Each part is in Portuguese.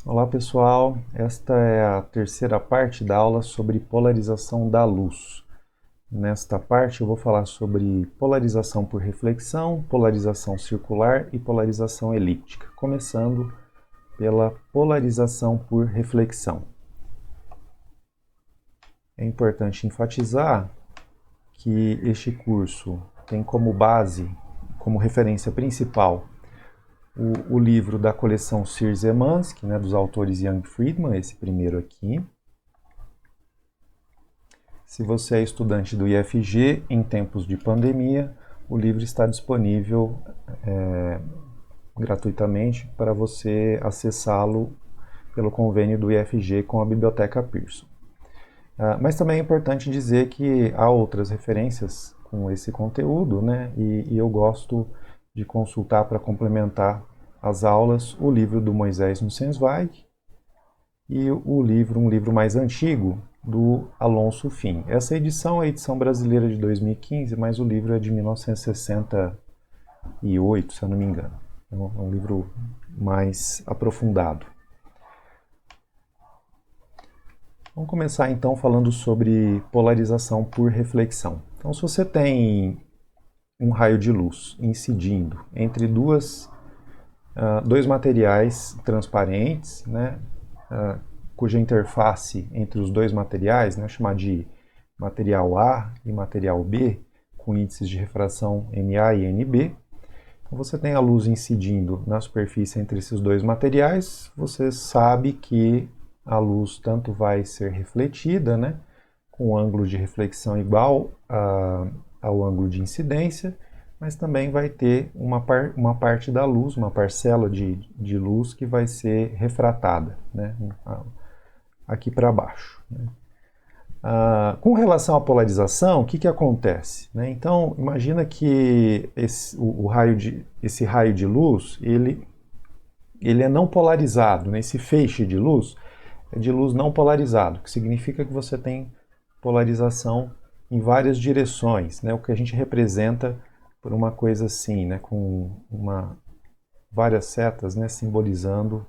Olá pessoal, esta é a terceira parte da aula sobre polarização da luz. Nesta parte eu vou falar sobre polarização por reflexão, polarização circular e polarização elíptica, começando pela polarização por reflexão. É importante enfatizar que este curso tem como base, como referência principal, o livro da coleção Sears-Zemansky, dos autores Young e Friedman, esse primeiro aqui. Se você é estudante do IFG, em tempos de pandemia, o livro está disponível gratuitamente para você acessá-lo pelo convênio do IFG com a Biblioteca Pearson. Mas também é importante dizer que há outras referências com esse conteúdo, e eu gosto de consultar para complementar as aulas o livro do Moisés Nussensweig e um livro mais antigo, do Alonso Fim. Essa edição é a edição brasileira de 2015, mas o livro é de 1968, se eu não me engano. É um livro mais aprofundado. Vamos começar então falando sobre polarização por reflexão. Então, se você tem um raio de luz incidindo entre dois materiais transparentes, cuja interface entre os dois materiais, chamada de material A e material B, com índices de refração NA e NB. Então, você tem a luz incidindo na superfície entre esses dois materiais, você sabe que a luz tanto vai ser refletida, com um ângulo de reflexão igual ao ângulo de incidência, mas também vai ter uma parte da luz, uma parcela de luz que vai ser refratada, aqui para baixo. Com relação à polarização, o que acontece? Então, imagina que esse raio de luz, ele é não polarizado, esse feixe de luz é de luz não polarizado, que significa que você tem polarização em várias direções, o que a gente representa por uma coisa assim, com várias setas, simbolizando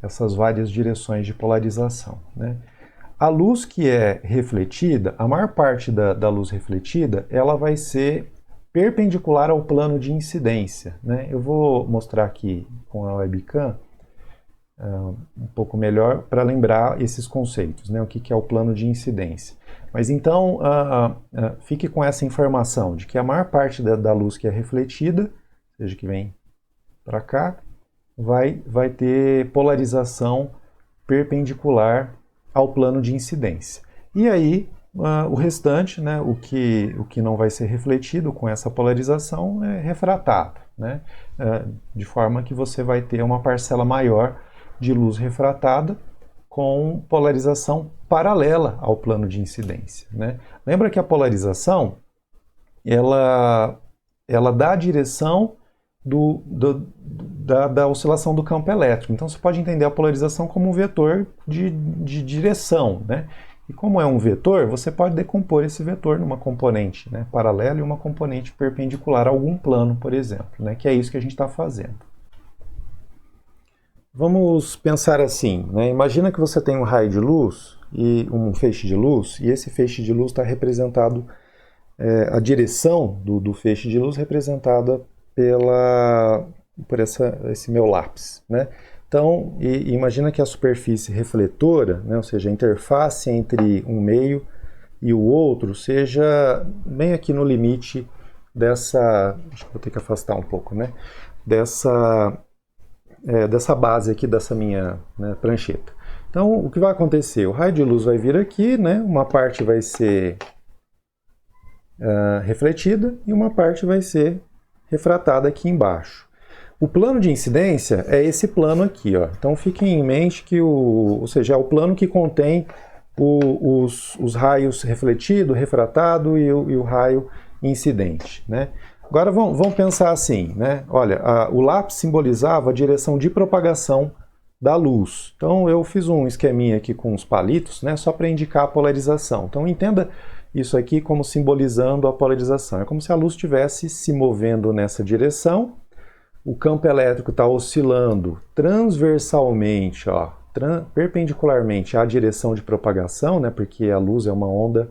essas várias direções de polarização. A luz que é refletida, a maior parte da luz refletida, ela vai ser perpendicular ao plano de incidência. Eu vou mostrar aqui com a webcam um pouco melhor para lembrar esses conceitos, o que é o plano de incidência. Mas então, fique com essa informação de que a maior parte da luz que é refletida, seja que vem para cá, vai ter polarização perpendicular ao plano de incidência. E aí, o restante, o que não vai ser refletido com essa polarização é refratado, de forma que você vai ter uma parcela maior de luz refratada com polarização paralela ao plano de incidência. Lembra que a polarização ela dá a direção da oscilação do campo elétrico. Então você pode entender a polarização como um vetor de direção. E como é um vetor, você pode decompor esse vetor numa componente paralela e uma componente perpendicular a algum plano, por exemplo, que é isso que a gente está fazendo. Vamos pensar assim, imagina que você tem um raio de luz e um feixe de luz, e esse feixe de luz está representado, a direção do feixe de luz representada por esse meu lápis. Então, imagina que a superfície refletora, ou seja, a interface entre um meio e o outro, seja bem aqui no limite dessa, acho que vou ter que afastar um pouco, dessa base aqui dessa minha prancheta. Então, o que vai acontecer? O raio de luz vai vir aqui, uma parte vai ser refletida e uma parte vai ser refratada aqui embaixo. O plano de incidência é esse plano aqui, ó. Então, fiquem em mente que ou seja, é o plano que contém os raios refletido, refratado e o raio incidente, Agora vamos pensar assim, Olha, o lápis simbolizava a direção de propagação da luz. Então eu fiz um esqueminha aqui com os palitos, só para indicar a polarização. Então entenda isso aqui como simbolizando a polarização. É como se a luz estivesse se movendo nessa direção, o campo elétrico está oscilando transversalmente, ó, perpendicularmente à direção de propagação, né, porque a luz é uma onda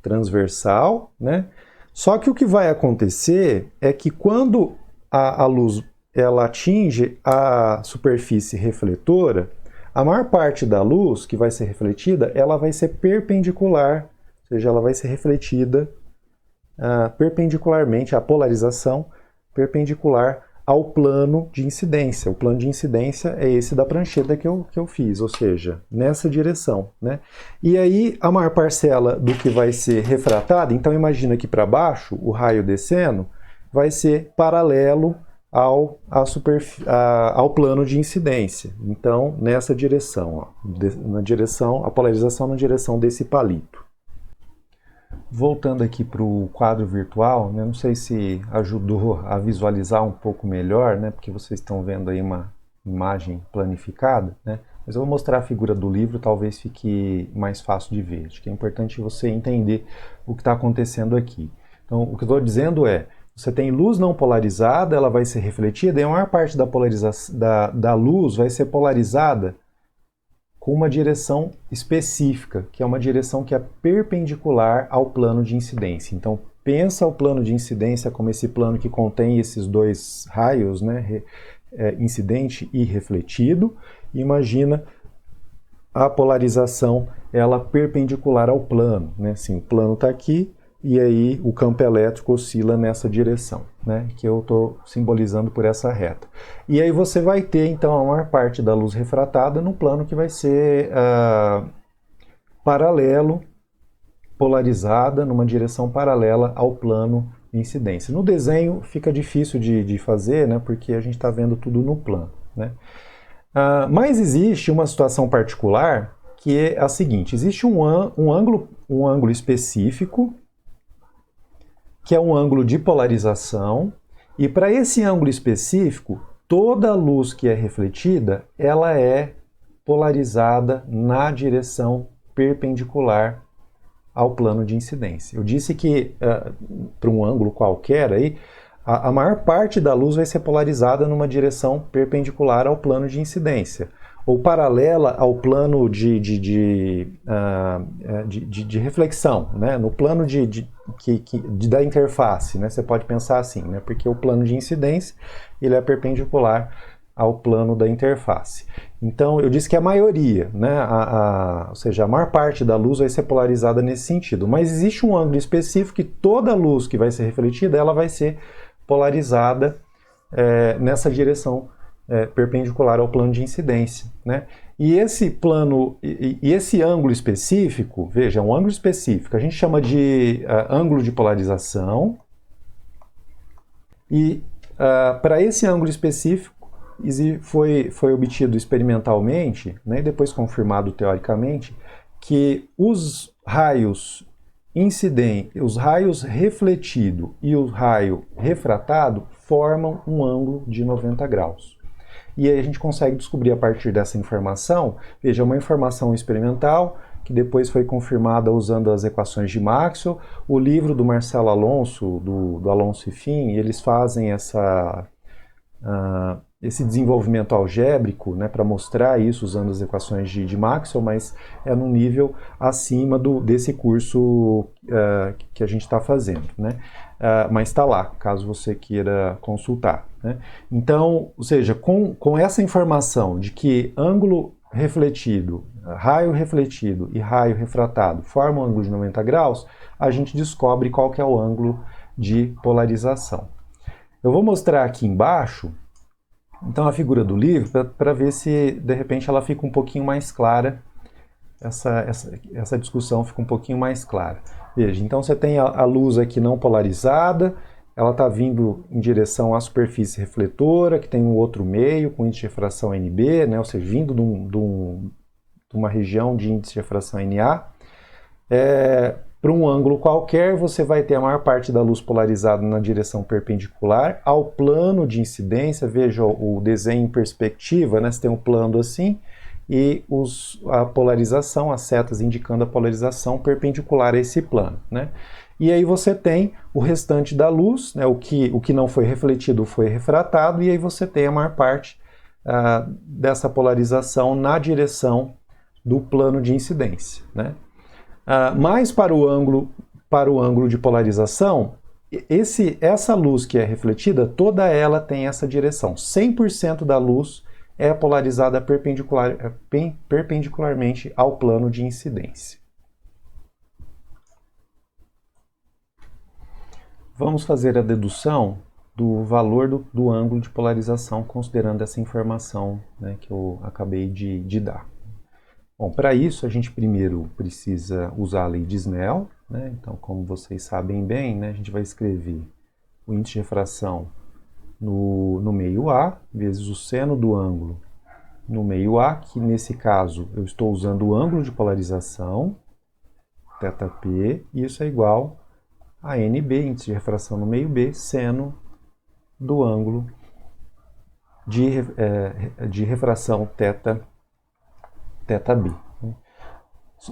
transversal, né? Só que o que vai acontecer é que quando a luz ela atinge a superfície refletora, a maior parte da luz que vai ser refletida, ela vai ser perpendicular, ou seja, ela vai ser refletida perpendicularmente, a polarização perpendicular ao plano de incidência. O plano de incidência é esse da prancheta que eu fiz, ou seja, nessa direção, né? E aí a maior parcela do que vai ser refratado, então imagina que para baixo, o raio descendo, vai ser paralelo ao plano de incidência. Então, nessa direção, ó, a polarização na direção desse palito. Voltando aqui para o quadro virtual, né, não sei se ajudou a visualizar um pouco melhor, né, porque vocês estão vendo aí uma imagem planificada, né, mas eu vou mostrar a figura do livro, talvez fique mais fácil de ver. Acho que é importante você entender o que está acontecendo aqui. Então, o que eu estou dizendo é, você tem luz não polarizada, ela vai ser refletida, e a maior parte da luz vai ser polarizada com uma direção específica, que é uma direção que é perpendicular ao plano de incidência. Então, pensa o plano de incidência como esse plano que contém esses dois raios, né, incidente e refletido, e imagina a polarização ela perpendicular ao plano, né? Assim, o plano está aqui, e aí o campo elétrico oscila nessa direção, né, que eu estou simbolizando por essa reta. E aí você vai ter, então, a maior parte da luz refratada no plano que vai ser paralelo, polarizada, numa direção paralela ao plano de incidência. No desenho fica difícil de fazer, né, porque a gente está vendo tudo no plano, né. Mas existe uma situação particular que é a seguinte, existe um ângulo específico, que é um ângulo de polarização, e para esse ângulo específico, toda a luz que é refletida, ela é polarizada na direção perpendicular ao plano de incidência. Eu disse que, para um ângulo qualquer, aí, a maior parte da luz vai ser polarizada numa direção perpendicular ao plano de incidência, ou paralela ao plano de reflexão, né? No plano da interface, né? Você pode pensar assim, né? Porque o plano de incidência ele é perpendicular ao plano da interface. Então, eu disse que a maioria, né? Ou seja, a maior parte da luz vai ser polarizada nesse sentido, mas existe um ângulo específico que toda a luz que vai ser refletida, ela vai ser polarizada nessa direção perpendicular ao plano de incidência, né? E esse plano, esse ângulo específico, veja, é um ângulo específico, a gente chama de ângulo de polarização, e para esse ângulo específico foi obtido experimentalmente, né, e depois confirmado teoricamente, que os raios os raios refletido e o raio refratado formam um ângulo de 90 graus. E aí a gente consegue descobrir a partir dessa informação, veja, uma informação experimental que depois foi confirmada usando as equações de Maxwell, o livro do Marcelo Alonso, do Alonso e Fim, eles fazem esse desenvolvimento algébrico, né, para mostrar isso usando as equações de Maxwell, mas é num nível acima desse curso que a gente está fazendo, né? Mas está lá, caso você queira consultar, né? Então, ou seja, com essa informação de que ângulo refletido, raio refletido e raio refratado formam um ângulo de 90 graus, a gente descobre qual que é o ângulo de polarização. Eu vou mostrar aqui embaixo, então, a figura do livro, para ver se, de repente, ela fica um pouquinho mais clara, essa discussão fica um pouquinho mais clara. Veja, então você tem a luz aqui não polarizada, ela está vindo em direção à superfície refletora, que tem um outro meio, com índice de refração NB, né, ou seja, vindo de uma região de índice de refração NA. Para um ângulo qualquer, você vai ter a maior parte da luz polarizada na direção perpendicular ao plano de incidência. Veja o desenho em perspectiva, né? Você tem um plano assim e a polarização, as setas indicando a polarização perpendicular a esse plano, né? E aí você tem o restante da luz, né, o que não foi refletido foi refratado, e aí você tem a maior parte dessa polarização na direção do plano de incidência, né? Mas para o ângulo de polarização, essa luz que é refletida, toda ela tem essa direção. 100% da luz é polarizada perpendicularmente ao plano de incidência. Vamos fazer a dedução do valor do ângulo de polarização, considerando essa informação, né, que eu acabei de dar. Bom, para isso a gente primeiro precisa usar a lei de Snell, né? Então, como vocês sabem bem, né, a gente vai escrever o índice de refração no meio A, vezes o seno do ângulo no meio A, que nesse caso eu estou usando o ângulo de polarização, θp, e isso é igual a NB, índice de refração no meio B, seno do ângulo de refração θb.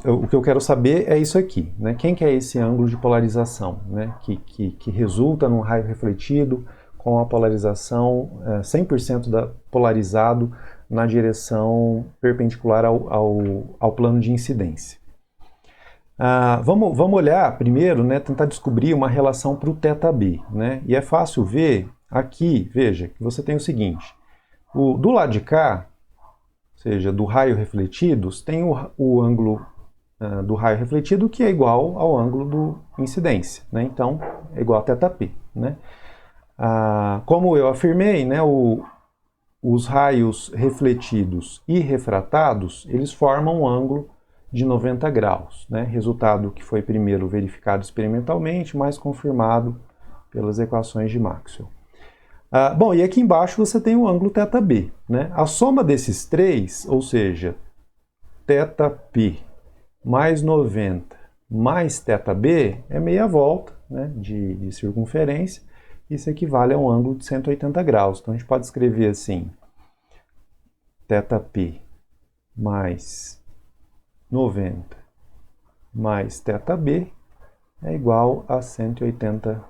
O que eu quero saber é isso aqui, né? Quem que é esse ângulo de polarização, né? que resulta num raio refletido com a polarização 100% polarizado na direção perpendicular ao plano de incidência. Vamos olhar primeiro, né, tentar descobrir uma relação para o θb, né? E é fácil ver aqui, veja, que você tem o seguinte, do lado de cá, ou seja, do raio refletido, tem o ângulo do raio refletido que é igual ao ângulo do incidência, né? Então, é igual a θp, né? Como eu afirmei, né, os raios refletidos e refratados, eles formam um ângulo de 90 graus, né? Resultado que foi primeiro verificado experimentalmente, mas confirmado pelas equações de Maxwell. Bom, e aqui embaixo você tem o ângulo θb, né? A soma desses três, ou seja, θp mais 90 mais θb é meia volta, né, de circunferência. Isso equivale a um ângulo de 180 graus. Então a gente pode escrever assim, θp mais 90 mais θb é igual a 180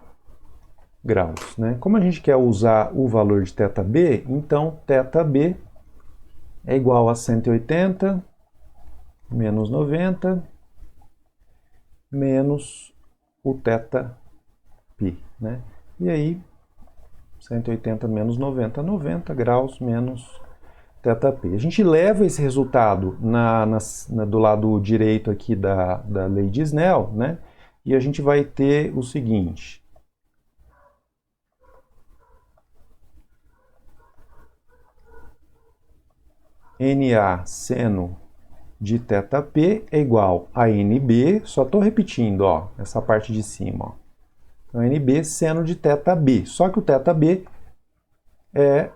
graus, né? Como a gente quer usar o valor de θb, então θb é igual a 180 menos 90 menos o θp, né? E aí 180 menos 90, 90 graus menos θp. A gente leva esse resultado do lado direito aqui da lei de Snell, né? E a gente vai ter o seguinte. NA seno de θp é igual a NB, só estou repetindo, ó, essa parte de cima, ó. Então, NB seno de θb, só que o θb é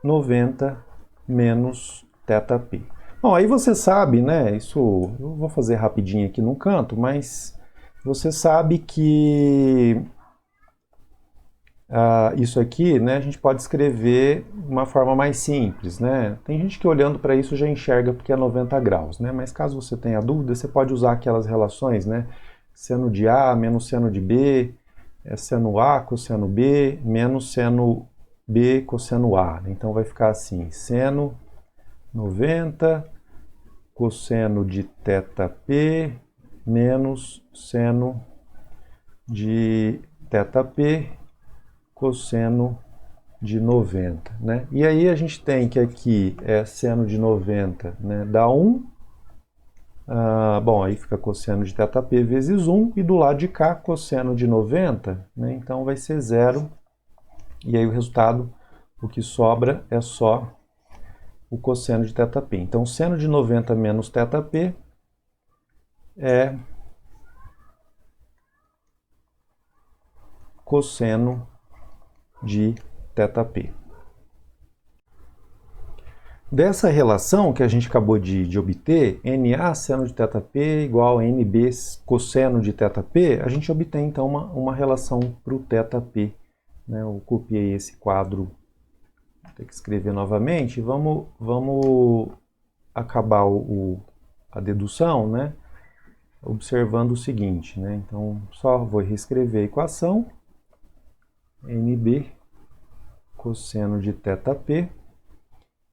90 menos θp. Bom, aí você sabe, né, isso eu vou fazer rapidinho aqui no canto, mas você sabe que isso aqui, né, a gente pode escrever de uma forma mais simples, né? Tem gente que olhando para isso já enxerga porque é 90 graus, né? Mas caso você tenha dúvida, você pode usar aquelas relações, né? Seno de A menos seno de B é seno A cosseno B menos seno B cosseno A. Então vai ficar assim, seno 90 cosseno de θp menos seno de θp cosseno de 90, né? E aí a gente tem que aqui é seno de 90, né, dá 1. Bom, aí fica cosseno de θp vezes 1, e do lado de cá, cosseno de 90, né, então vai ser 0. E aí o resultado, o que sobra é só o cosseno de θp. Então, seno de 90 menos θp é cosseno de θp. Dessa relação que a gente acabou de obter, NA seno de θp igual a NB cosseno de θp, a gente obtém então uma relação para o θp, né? Eu copiei esse quadro, vou ter que escrever novamente. Vamos acabar a dedução, né? observando o seguinte, né? Então, só vou reescrever a equação, NB cosseno de θp,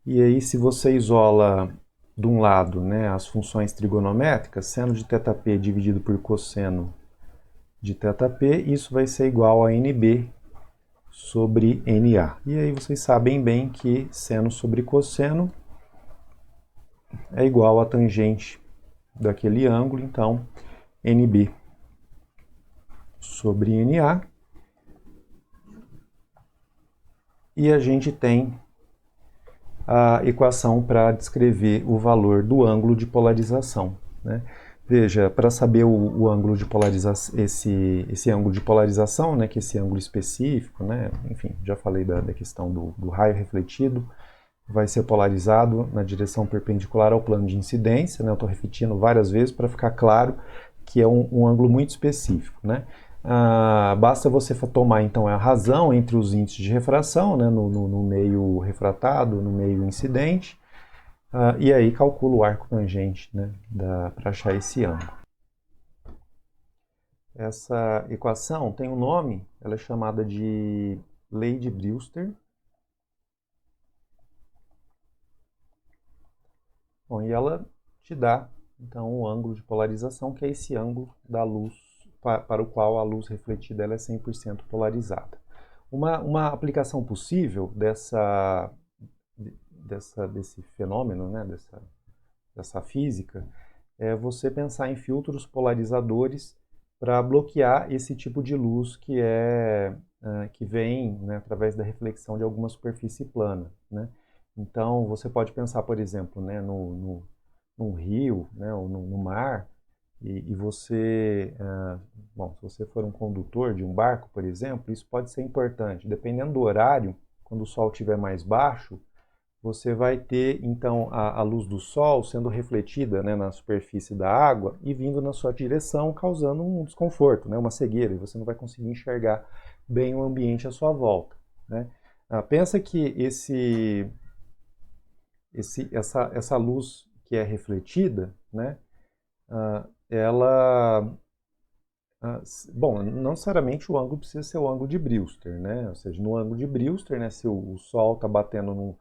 e aí se você isola de um lado, né, as funções trigonométricas, seno de θp dividido por cosseno de θp, isso vai ser igual a NB sobre NA. E aí vocês sabem bem que seno sobre cosseno é igual a tangente daquele ângulo, então NB sobre NA. E a gente tem a equação para descrever o valor do ângulo de polarização, né? Veja, para saber o ângulo de polarização, esse ângulo de polarização, né, que é esse ângulo específico, né, enfim, já falei da questão do raio refletido, vai ser polarizado na direção perpendicular ao plano de incidência, né, eu estou repetindo várias vezes para ficar claro que é um ângulo muito específico, né. Basta você tomar então a razão entre os índices de refração, né, no meio refratado, no meio incidente, e aí calcula o arco tangente, né, para achar esse ângulo. Essa equação tem um nome, ela é chamada de lei de Brewster. Bom, e ela te dá então um ângulo de polarização, que é esse ângulo da luz para o qual a luz refletida ela é 100% polarizada. Uma aplicação possível desse fenômeno, né, dessa física, é você pensar em filtros polarizadores para bloquear esse tipo de luz que vem, né, através da reflexão de alguma superfície plana, né? Então, você pode pensar, por exemplo, né, num rio, né, ou no mar, e você, bom, se você for um condutor de um barco, por exemplo, isso pode ser importante. Dependendo do horário, quando o sol estiver mais baixo, você vai ter, então, a luz do sol sendo refletida, né, na superfície da água e vindo na sua direção, causando um desconforto, né, uma cegueira, e você não vai conseguir enxergar bem o ambiente à sua volta, né? Pensa que essa luz que é refletida, né, ela... bom, não necessariamente o ângulo precisa ser o ângulo de Brewster, né? Ou seja, no ângulo de Brewster, né, se o sol está batendo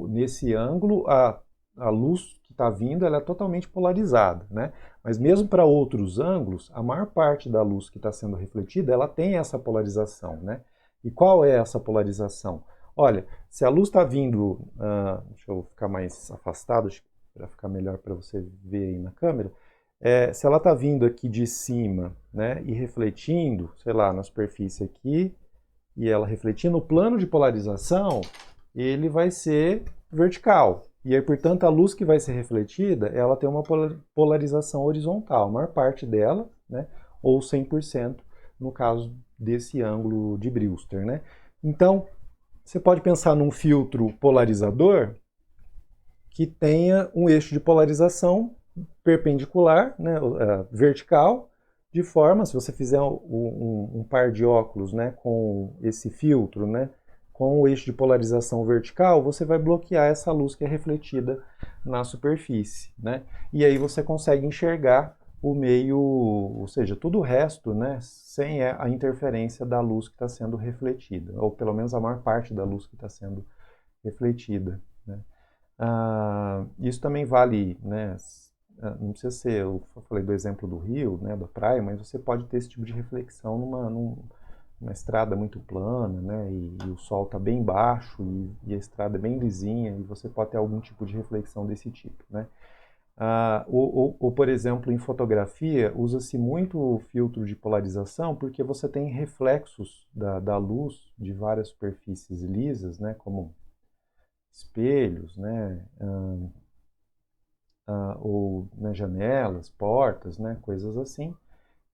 nesse ângulo, a luz que está vindo ela é totalmente polarizada, né? Mas mesmo para outros ângulos, a maior parte da luz que está sendo refletida, ela tem essa polarização, né? E qual é essa polarização? Olha, se a luz está vindo, deixa eu ficar mais afastado para ficar melhor para você ver aí na câmera, se ela está vindo aqui de cima, né, e refletindo, sei lá, na superfície aqui, e ela refletindo, o plano de polarização, ele vai ser vertical. E aí, portanto, a luz que vai ser refletida, ela tem uma polarização horizontal, a maior parte dela, né, ou 100% no caso desse ângulo de Brewster, né? Então, você pode pensar num filtro polarizador que tenha um eixo de polarização perpendicular, né, vertical, de forma, se você fizer um par de óculos, né, com esse filtro, né, com o eixo de polarização vertical, você vai bloquear essa luz que é refletida na superfície, né? E aí você consegue enxergar o meio, ou seja, todo o resto, né, sem a interferência da luz que está sendo refletida, ou pelo menos a maior parte da luz que está sendo refletida, né? Isso também vale, né, não precisa ser, eu falei do exemplo do rio, né, da praia, mas você pode ter esse tipo de reflexão numa estrada muito plana, né, e o sol está bem baixo e a estrada é bem lisinha, e você pode ter algum tipo de reflexão desse tipo, né. Ou, por exemplo, em fotografia, usa-se muito o filtro de polarização porque você tem reflexos da luz de várias superfícies lisas, né, como espelhos, né, ou nas janelas, portas, né, coisas assim.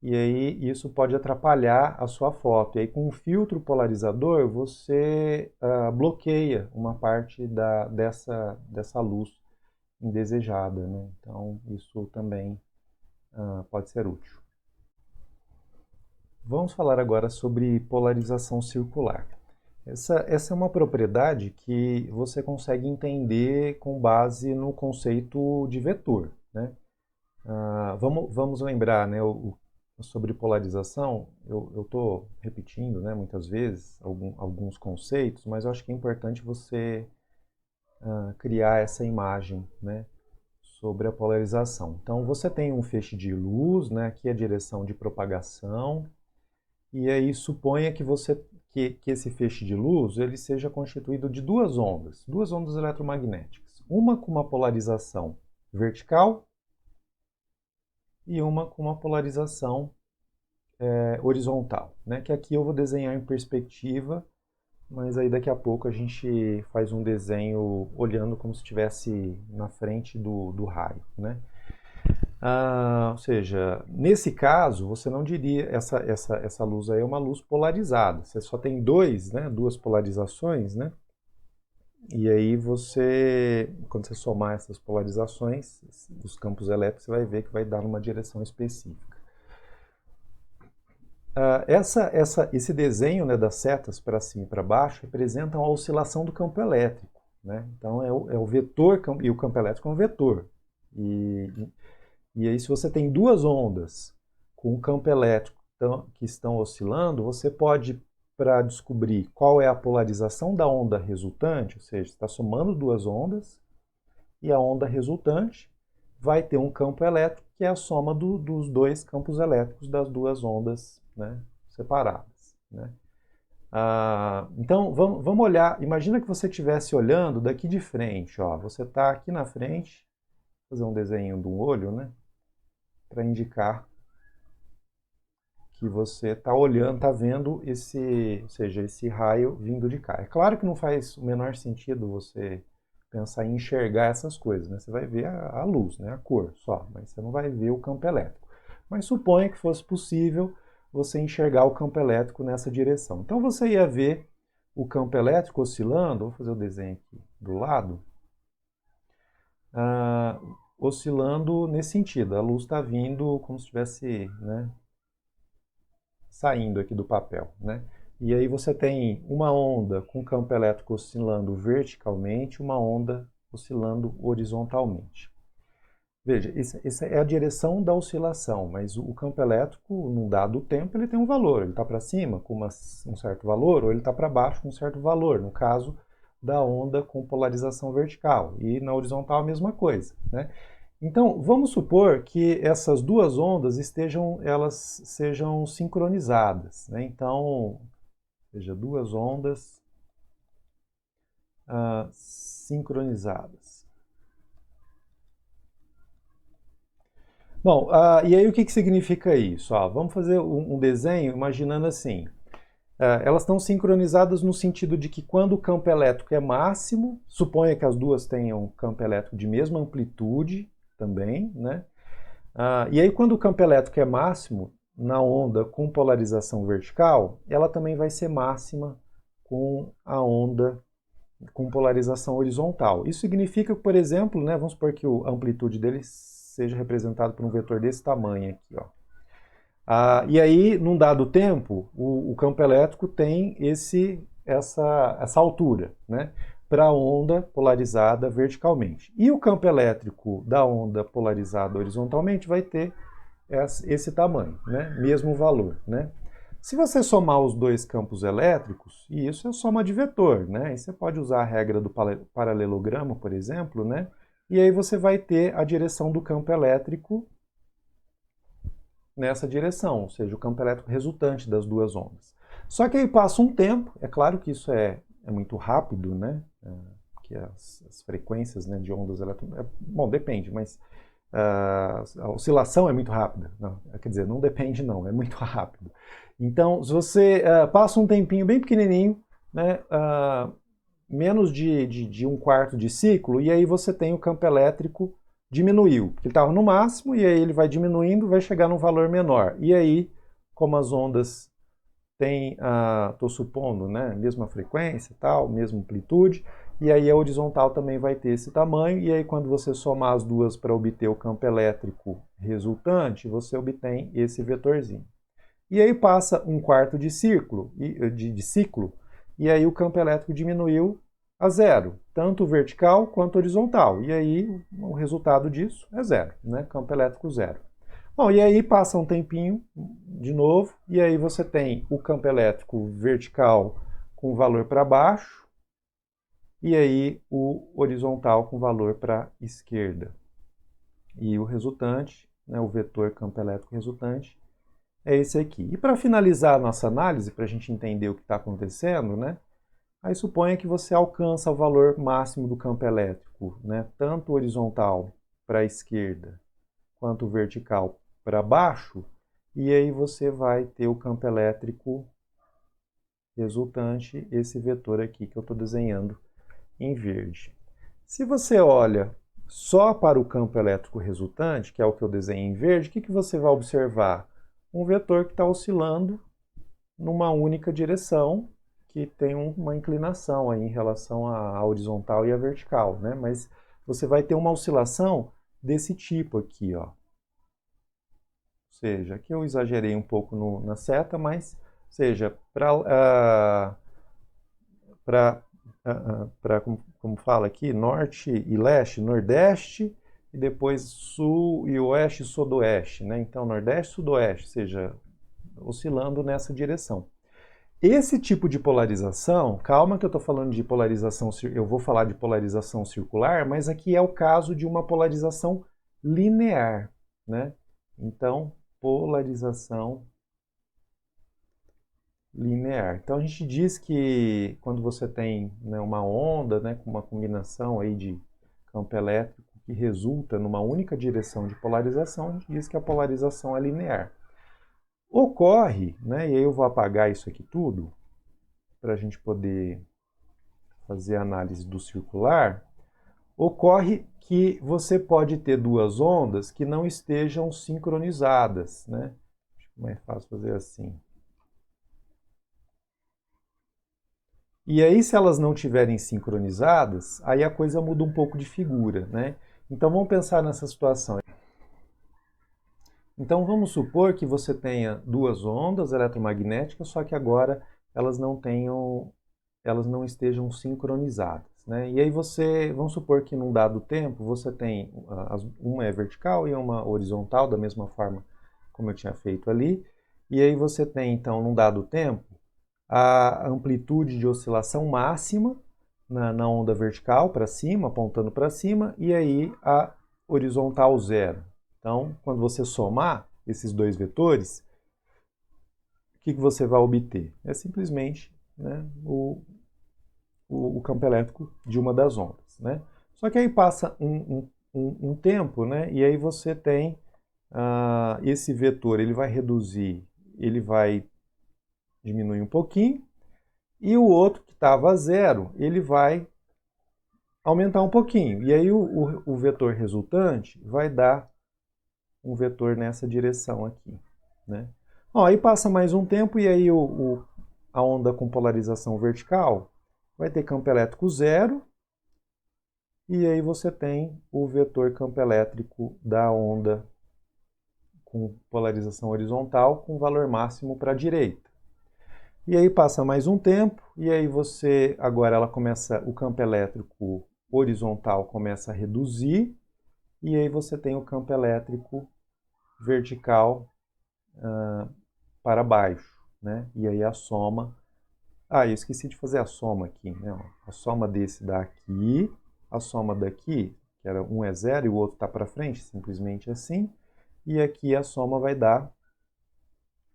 E aí isso pode atrapalhar a sua foto. E aí com o filtro polarizador você bloqueia uma parte dessa luz indesejada, né? Então isso também pode ser útil. Vamos falar agora sobre polarização circular. Essa é uma propriedade que você consegue entender com base no conceito de vetor, né? Vamos lembrar, né, sobre polarização. Eu estou repetindo, né, muitas vezes alguns conceitos, mas eu acho que é importante você criar essa imagem, né, sobre a polarização. Então, você tem um feixe de luz, né, aqui é a direção de propagação, e aí suponha que esse feixe de luz ele seja constituído de duas ondas eletromagnéticas. Uma com uma polarização vertical e uma com uma polarização horizontal, né? Que aqui eu vou desenhar em perspectiva, mas aí daqui a pouco a gente faz um desenho olhando como se estivesse na frente do raio, né? Ou seja, nesse caso, você não diria essa luz aí é uma luz polarizada. Você só tem duas polarizações, né? E aí quando você somar essas polarizações, os campos elétricos, você vai ver que vai dar numa direção específica. Esse desenho, né, das setas para cima e para baixo representam a oscilação do campo elétrico, né? Então é o vetor, e o campo elétrico é um vetor. E aí, se você tem duas ondas com um campo elétrico que estão oscilando, você pode, para descobrir qual é a polarização da onda resultante, ou seja, está somando duas ondas, e a onda resultante vai ter um campo elétrico que é a soma dos dois campos elétricos das duas ondas, né, separadas, né? Então, vamos olhar. Imagina que você estivesse olhando daqui de frente. Ó, você está aqui na frente, vou fazer um desenho de um olho, né, para indicar que você está olhando, está vendo ou seja, esse raio vindo de cá. É claro que não faz o menor sentido você pensar em enxergar essas coisas, né? Você vai ver a luz, né, a cor só, mas você não vai ver o campo elétrico. Mas suponha que fosse possível você enxergar o campo elétrico nessa direção. Então você ia ver o campo elétrico oscilando, vou fazer o desenho aqui do lado, oscilando nesse sentido. A luz está vindo como se estivesse, né, saindo aqui do papel, né? E aí você tem uma onda com campo elétrico oscilando verticalmente, uma onda oscilando horizontalmente. Veja, essa é a direção da oscilação, mas o campo elétrico, num dado tempo, ele tem um valor. Ele está para cima com um certo valor, ou ele está para baixo com um certo valor, no caso da onda com polarização vertical. E na horizontal a mesma coisa, né? Então, vamos supor que essas duas ondas elas sejam sincronizadas, né? Então, veja, duas ondas sincronizadas. Bom, e aí o que significa isso? Vamos fazer um desenho imaginando assim. Elas estão sincronizadas no sentido de que quando o campo elétrico é máximo, suponha que as duas tenham campo elétrico de mesma amplitude também, né? E aí quando o campo elétrico é máximo na onda com polarização vertical, ela também vai ser máxima com a onda com polarização horizontal. Isso significa que, por exemplo, né, vamos supor que a amplitude dele seja representada por um vetor desse tamanho aqui, ó. E aí, num dado tempo, o campo elétrico tem essa altura, né, para a onda polarizada verticalmente. E o campo elétrico da onda polarizada horizontalmente vai ter esse tamanho, né, mesmo valor, né? Se você somar os dois campos elétricos, e isso é soma de vetor, né? E você pode usar a regra do paralelogramo, por exemplo, né? E aí você vai ter a direção do campo elétrico nessa direção, ou seja, o campo elétrico resultante das duas ondas. Só que aí passa um tempo, é claro que isso é muito rápido, né? Que as frequências, né, de ondas eletromagnéticas, bom, depende, mas a oscilação é muito rápida. Não, quer dizer, não depende não, é muito rápido. Então, se você passa um tempinho bem pequenininho, né, menos de um quarto de ciclo, e aí você tem o campo elétrico diminuiu, porque ele estava no máximo, e aí ele vai diminuindo, vai chegar num valor menor. E aí, como as ondas têm, estou supondo, né, mesma frequência, tal, mesma amplitude, e aí a horizontal também vai ter esse tamanho, e aí quando você somar as duas para obter o campo elétrico resultante, você obtém esse vetorzinho. E aí passa um quarto de ciclo, e aí o campo elétrico diminuiu a zero. tanto vertical quanto horizontal. E aí o resultado disso é zero, né? Campo elétrico zero. Bom, e aí passa um tempinho de novo, e aí você tem o campo elétrico vertical com valor para baixo, e aí o horizontal com valor para a esquerda. E o resultante, né, o vetor campo elétrico resultante, é esse aqui. E para finalizar a nossa análise, para a gente entender o que está acontecendo, né, aí suponha que você alcança o valor máximo do campo elétrico, né, tanto horizontal para a esquerda, quanto vertical para baixo, e aí você vai ter o campo elétrico resultante, esse vetor aqui que eu estou desenhando em verde. Se você olha só para o campo elétrico resultante, que é o que eu desenhei em verde, o que você vai observar? Um vetor que está oscilando numa única direção, que tem uma inclinação aí em relação à horizontal e à vertical, né? Mas você vai ter uma oscilação desse tipo aqui, ó. Ou seja, aqui eu exagerei um pouco na seta, mas, ou seja, como fala aqui, norte e leste, nordeste, e depois sul e oeste e sudoeste, né? Então, nordeste e sudoeste, ou seja, oscilando nessa direção. Esse tipo de polarização, calma que eu estou falando de polarização, eu vou falar de polarização circular, mas aqui é o caso de uma polarização linear, né? Então, polarização linear. Então a gente diz que quando você tem, né, uma onda, né, com uma combinação aí de campo elétrico que resulta numa única direção de polarização, a gente diz que a polarização é linear. Ocorre, né, e aí eu vou apagar isso aqui tudo para a gente poder fazer a análise do circular. Ocorre que você pode ter duas ondas que não estejam sincronizadas, né? Acho que é mais fácil fazer assim. E aí, se elas não estiverem sincronizadas, aí a coisa muda um pouco de figura, né? Então, vamos pensar nessa situação. Então, vamos supor que você tenha duas ondas eletromagnéticas, só que agora elas não estejam sincronizadas, né? E aí vamos supor que num dado tempo, você tem uma é vertical e uma horizontal, da mesma forma como eu tinha feito ali. E aí você tem, então, num dado tempo, a amplitude de oscilação máxima na onda vertical para cima, apontando para cima, e aí a horizontal zero. Então, quando você somar esses dois vetores, o que você vai obter? É simplesmente, né, o campo elétrico de uma das ondas, né? Só que aí passa um tempo, né, e aí você tem esse vetor, ele vai reduzir, ele vai diminuir um pouquinho, e o outro que estava a zero, ele vai aumentar um pouquinho. E aí o vetor resultante vai dar um vetor nessa direção aqui, né? Ó, aí passa mais um tempo e aí a onda com polarização vertical vai ter campo elétrico zero, e aí você tem o vetor campo elétrico da onda com polarização horizontal com valor máximo para a direita. E aí passa mais um tempo, e aí agora o campo elétrico horizontal começa a reduzir, e aí você tem o campo elétrico vertical para baixo, né? E aí a soma... eu esqueci de fazer a soma aqui, né? A soma desse daqui, a soma daqui, que era um é zero e o outro está para frente, simplesmente assim, e aqui a soma vai dar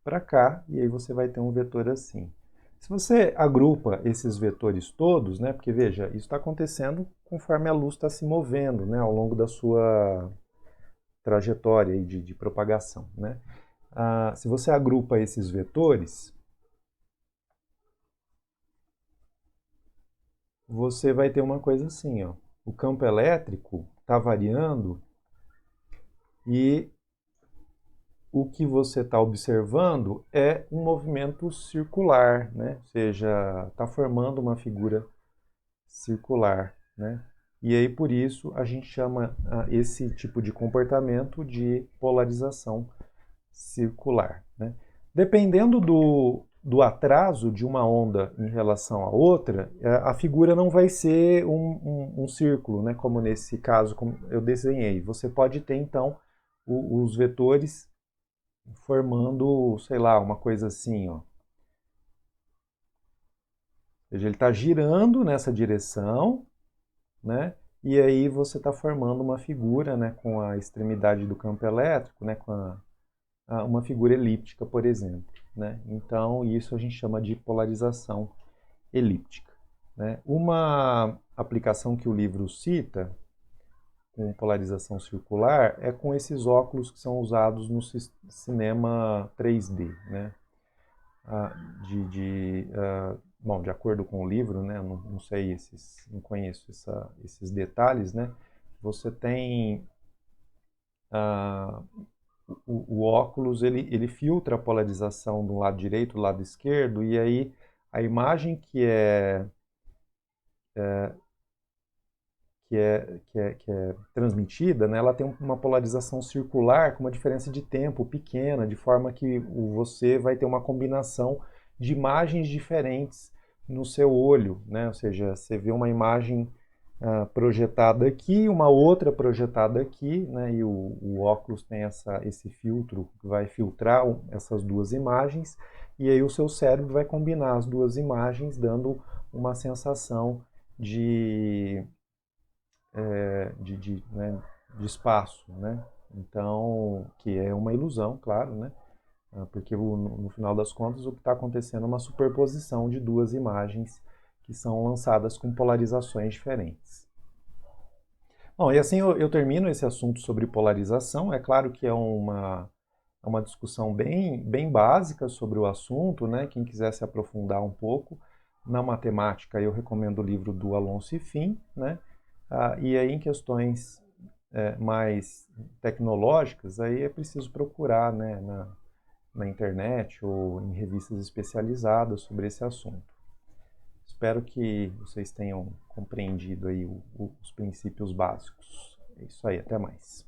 para cá, e aí você vai ter um vetor assim. Se você agrupa esses vetores todos, né, porque veja, isso está acontecendo conforme a luz está se movendo, né, ao longo da sua trajetória aí de propagação, né? Se você agrupa esses vetores, você vai ter uma coisa assim, ó. O campo elétrico está variando e o que você está observando é um movimento circular, né? Ou seja, está formando uma figura circular, né? E aí, por isso, a gente chama esse tipo de comportamento de polarização circular, né? Dependendo do atraso de uma onda em relação à outra, a figura não vai ser um círculo, né, como nesse caso como eu desenhei. Você pode ter, então, os vetores formando, sei lá, uma coisa assim, ó. Ou seja, ele está girando nessa direção, né? E aí você está formando uma figura, né, com a extremidade do campo elétrico, né, com uma figura elíptica, por exemplo, né? Então, isso a gente chama de polarização elíptica, né? Uma aplicação que o livro cita com polarização circular é com esses óculos que são usados no cinema 3D, né? Ah, bom, de acordo com o livro, né? Não sei não conheço esses detalhes, né? Você tem ah, o óculos, ele filtra a polarização do lado direito, do lado esquerdo, e aí a imagem que é transmitida, né, ela tem uma polarização circular com uma diferença de tempo pequena, de forma que você vai ter uma combinação de imagens diferentes no seu olho, né? Ou seja, você vê uma imagem projetada aqui, uma outra projetada aqui, né? E o óculos tem esse filtro que vai filtrar essas duas imagens, e aí o seu cérebro vai combinar as duas imagens, dando uma sensação de né, de espaço, né? Então, que é uma ilusão, claro, né? Porque no final das contas o que está acontecendo é uma superposição de duas imagens que são lançadas com polarizações diferentes. Bom, e assim eu termino esse assunto sobre polarização. É claro que é uma discussão bem básica sobre o assunto, né? Quem quiser se aprofundar um pouco na matemática, eu recomendo o livro do Alonso e Fim, né? E aí em questões mais tecnológicas, aí é preciso procurar, né, na internet ou em revistas especializadas sobre esse assunto. Espero que vocês tenham compreendido aí os princípios básicos. É isso aí, até mais.